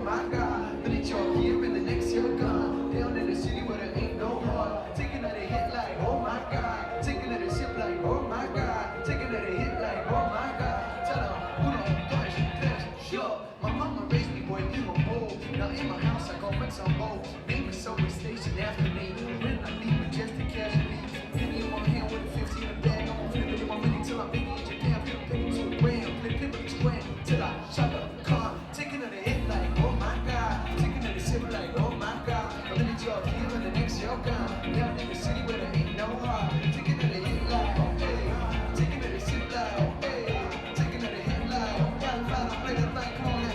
my God. The next you're here and the next you're gone. Down in the city where there ain't no heart. Taking another hit like, oh my God. Taking another sip like, oh my God. Taking another hit like, oh my God. Tell them, who don't touch, sure. My mama raised me, boy, you a bold. Now in my house, I go rent some bold. Name a subway station after me. When I leave with just a casualty. Penny in my hand with a 15 in the bag. I'm flipping in my money till I'm big in Japan. Flip to a gram, flip to a square. Till I shop up the car. Taking another hit like, oh my God. Taking another sip like, oh my God. A minute you're here and the next you're gone. Down in the city where there ain't no heart. Taking another hit like, oh hey. Taking another sip like, oh hey. Taking another hit like, oh God. Play that like, come on now.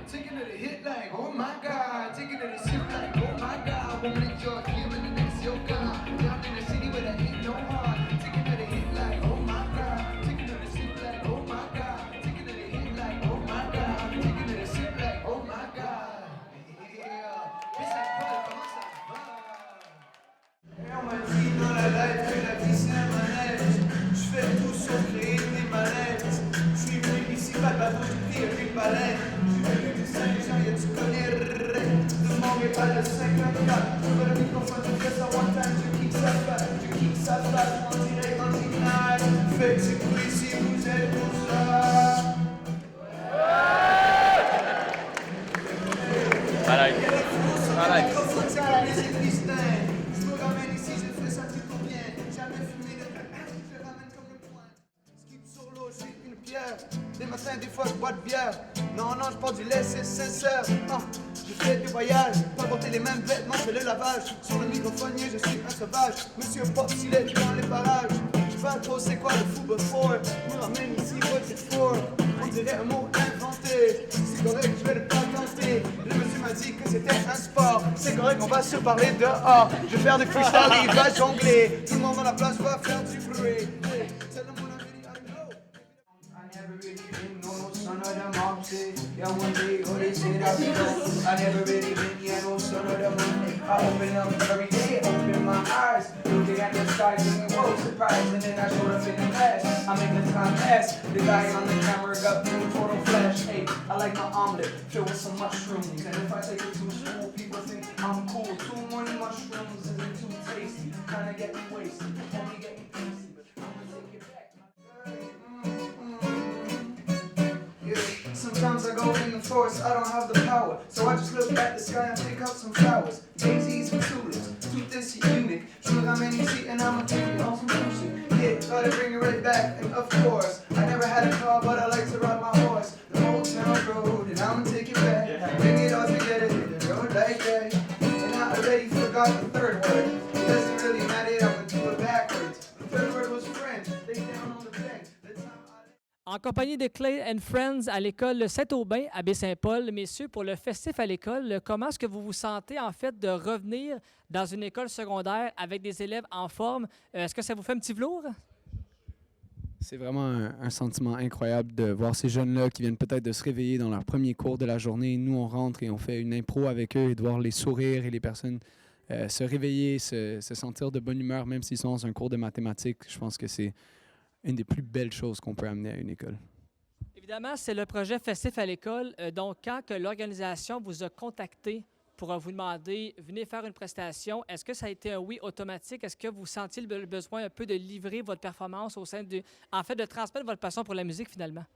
Taking it a hit like, oh my God. Taking it a sip like, oh my God. One minute you're here and the next you're gone. Down in the city where there ain't no heart. Taking it a hit like, oh my God. Taking it a sip like, oh my God. Taking it a hit like, oh my God. Taking it a sip like, oh my God. Yeah. Mais ça colle, comment ça va? Et on m'a dit dans la life que la vie c'est un manège. Je fais tout sauf créer des manettes. Je suis venu ici, pas de bateau, je prie avec une baleine. Saint-Jean, y'a tu connais de Montréal, de 54. Je veux le microphone, je fais ça one time, je kick ça fat, en direct, en signal. Fait que c'est cool ici, vous êtes pour ça. Malade. Malade. C'est comme les Églistins. Je me ramène ici, je fais ça plutôt bien. Jamais fumé de je le ramène comme le point. Skip sur l'eau, j'ai une pierre. Des matins, des fois, je bois de bière. Non, je prends du lait, c'est sincère. Non, je fais des voyages, pas porter les mêmes vêtements, je fais le lavage. Sur le microphonier, je suis un sauvage. Monsieur Pop, s'il est dans les parages. Je sais pas trop c'est quoi le football for. Je me ramène ici, what's it for? On dirait un mot inventé. C'est correct, je vais le patenter. Le monsieur m'a dit que c'était un sport. C'est correct, on va se parler dehors. Je vais faire du freestyle et il va jongler. Tout le monde dans la place va faire du bruit. C'est le monde I never really been no son of the mom say, yeah one day oh they say that we know. I never really been yeah no son of the moon. I open up every day, open my eyes, looking at the sky, thinking whoa surprise, and then I showed up in the class. I make the time pass. The guy on the camera got blue photo flash. Hey, I like my omelet filled with some mushrooms, and if I take it to school, people think I'm cool. Too many mushrooms isn't too tasty, kinda get me wasted, only get me tasty, but I'm gonna take it back. Sometimes I go in the forest, I don't have the power. So I just look at the sky and pick out some flowers. Daisies and tulips, tout this unique. Je me ramène ici and I'ma take it on some sushi. Yeah, gotta bring it right back, and of course I never had a car, but I like to ride my horse. The old town road, and I'ma take it back. Bring it all together, hit the road like that. And I already forgot the third word. It doesn't really matter, I'ma do it backwards. The third word was friend, lay down on the bench. En compagnie de Clay and Friends à l'école Saint-Aubin à Baie-Saint-Paul, messieurs, pour le festif à l'école, comment est-ce que vous vous sentez en fait de revenir dans une école secondaire avec des élèves en forme? Est-ce que ça vous fait un petit velours? C'est vraiment un sentiment incroyable de voir ces jeunes-là qui viennent peut-être de se réveiller dans leur premier cours de la journée. Nous, on rentre et on fait une impro avec eux et de voir les sourires et les personnes se réveiller, se sentir de bonne humeur, même s'ils sont dans un cours de mathématiques. Je pense que c'est une des plus belles choses qu'on peut amener à une école. Évidemment, c'est le projet Festif à l'école. Donc, quand que l'organisation vous a contacté pour vous demander, venez faire une prestation, est-ce que ça a été un oui automatique? Est-ce que vous sentiez le besoin un peu de livrer votre performance au sein de... En fait, de transmettre votre passion pour la musique, finalement?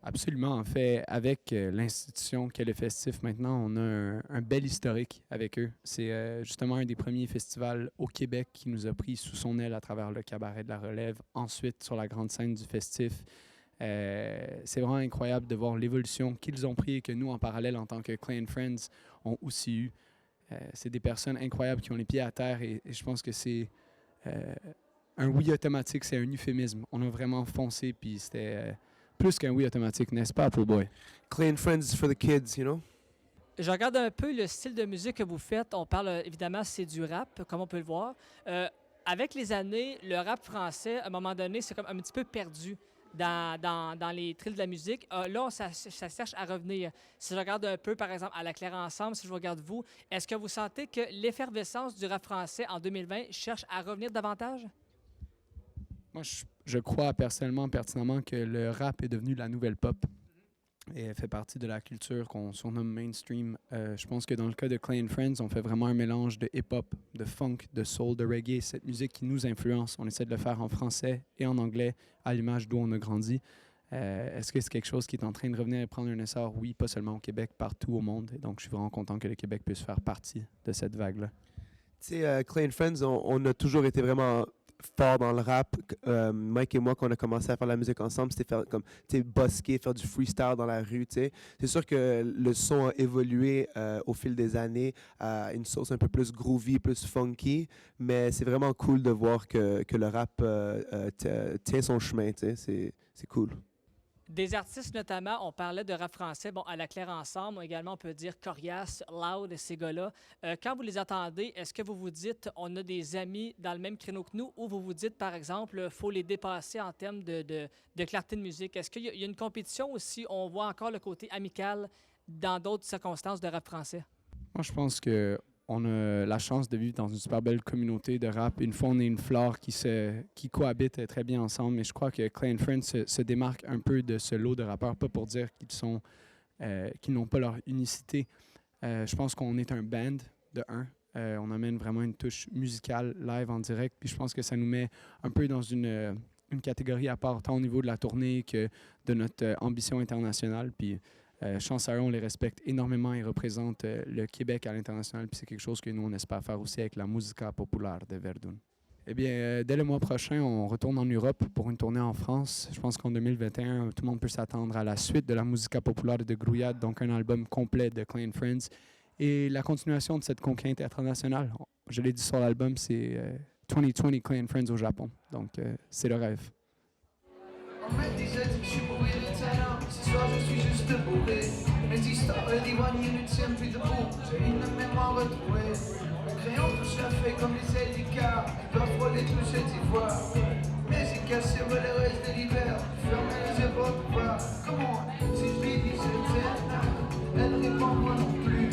Absolument. En fait, avec l'institution qu'est le Festif, maintenant, on a un bel historique avec eux. C'est justement un des premiers festivals au Québec qui nous a pris sous son aile à travers le Cabaret de la Relève, ensuite sur la grande scène du Festif. C'est vraiment incroyable de voir l'évolution qu'ils ont pris et que nous, en parallèle, en tant que Clay & Friends, ont aussi eu. C'est des personnes incroyables qui ont les pieds à terre et je pense que c'est un oui automatique, c'est un euphémisme. On a vraiment foncé, puis c'était plus qu'un oui automatique, n'est-ce pas, Appleboy? Clay & Friends is for the kids, you know? Je regarde un peu le style de musique que vous faites. On parle évidemment, c'est du rap, comme on peut le voir. Avec les années, le rap français, à un moment donné, c'est comme un petit peu perdu dans les trilles de la musique. Là, ça cherche à revenir. Si je regarde un peu, par exemple, à la Claire Ensemble, si je regarde vous, est-ce que vous sentez que l'effervescence du rap français en 2020 cherche à revenir davantage? Moi, je crois personnellement, pertinemment, que le rap est devenu la nouvelle pop et fait partie de la culture qu'on surnomme mainstream. Je pense que dans le cas de Clay & Friends, on fait vraiment un mélange de hip-hop, de funk, de soul, de reggae, cette musique qui nous influence. On essaie de le faire en français et en anglais, à l'image d'où on a grandi. Est-ce que c'est quelque chose qui est en train de revenir et prendre un essor? Oui, pas seulement au Québec, partout au monde. Et donc, je suis vraiment content que le Québec puisse faire partie de cette vague-là. Tu sais, Clay & Friends, on a toujours été vraiment fort dans le rap. Mike et moi, quand on a commencé à faire la musique ensemble, c'était faire comme, tu sais, busker, faire du freestyle dans la rue, tu sais. C'est sûr que le son a évolué au fil des années à une sauce un peu plus groovy, plus funky, mais c'est vraiment cool de voir que le rap tient son chemin, tu sais. C'est cool. Des artistes notamment, on parlait de rap français, bon, à la Claire Ensemble, également on peut dire Corias, Loud, ces gars-là. Quand vous les entendez, est-ce que vous vous dites on a des amis dans le même créneau que nous ou vous vous dites par exemple faut les dépasser en termes de clarté de musique? Est-ce qu'il y a une compétition aussi, on voit encore le côté amical dans d'autres circonstances de rap français? Moi, je pense que on a la chance de vivre dans une super belle communauté de rap. Une faune et une flore qui cohabitent très bien ensemble. Mais je crois que Clay & Friends se démarque un peu de ce lot de rappeurs, pas pour dire qu'ils n'ont pas leur unicité. Je pense qu'on est un band de un. On amène vraiment une touche musicale live en direct. Puis je pense que ça nous met un peu dans une catégorie à part, tant au niveau de la tournée que de notre ambition internationale. Puis chance à eux, on les respecte énormément. Ils représentent le Québec à l'international. Puis c'est quelque chose que nous, on espère faire aussi avec la Musica Populaire de Verdun. Eh bien, dès le mois prochain, on retourne en Europe pour une tournée en France. Je pense qu'en 2021, tout le monde peut s'attendre à la suite de la Musica Populaire de Grouillade, donc un album complet de Clay & Friends. Et la continuation de cette conquête internationale, je l'ai dit sur l'album, c'est 2020 Clay & Friends au Japon. Donc, c'est le rêve. On me disait que je suis bourré de talent. Ce soir je suis juste bourré. Mes histoires d'éloignées ne tiennent plus debout. J'ai une mémoire retrouvée. Le crayon touche la feuille comme les ailes d'Icar. Elle doit frôler toucher d'ivoire. Mais j'ai cassé les restes de l'hiver. Fermé les yeux pour te voir. Comment si je lui dis je t'aime, elle répond moi non plus.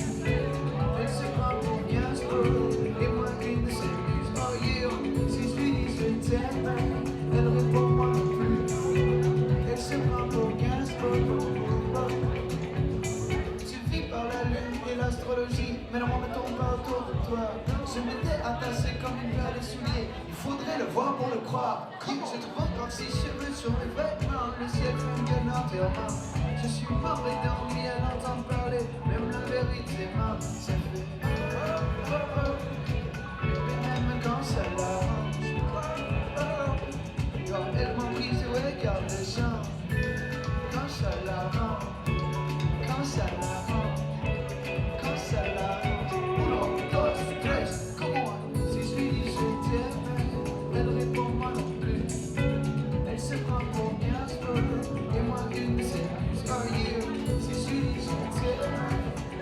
Elle se prend pour Gastro. Et moi une de ses muses. Oh yeah. Si je lui dis je t'aime, elle répond moi non plus. C'est pas pour 15 Tu vis par la lune et l'astrologie, mais le monde ne tourne pas autour de toi. Je m'étais attaché comme une paire de souliers. Il faudrait le voir pour le croire. Je trouve encore 6 cheveux sur mes vêtements. Le ciel fait bien entièrement. Je suis mort et d'ennui à l'entendre parler. Même la vérité m'a ça fait mais même quand ça l'arrange. Quand elle m'emprise, ouais, garde les gens. Quand ça l'arrange, quand ça l'arrange, quand ça l'arrange. Uno, dos, tres, comment? Si je lui dis je t'aime, elle répond moi non plus. Elle se prend pour bien et moi une c'est oh yeah. Si je lui dis je t'aime,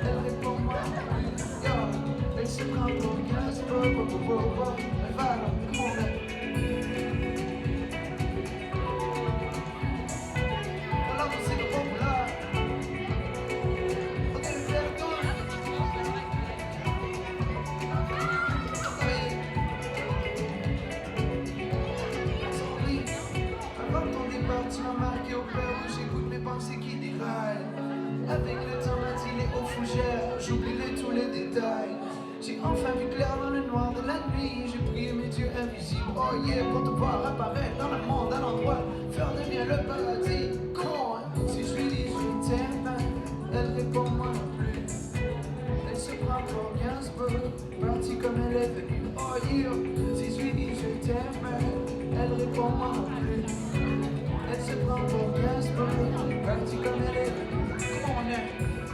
elle répond moi non plus. Yeah. Elle se prend pour bien elle va alors, comment on est? Tu m'as marqué au peur où j'écoute mes pensées qui déraillent. Avec le temps matinée aux fougères, j'oublierai tous les détails. J'ai enfin vu clair dans le noir de la nuit. J'ai prié mes dieux invisibles, oh yeah, pour te voir apparaître dans le monde à l'endroit. Faire de bien le paradis, con, si je suis répond moi non plus. Elle se prend pour Gainsbourg, partie comme elle est venue. Oh yeah, si je lui dis je t'aime, elle répond moi non plus. Elle se prend pour Gainsbourg, partie comme elle est venue. Come on now.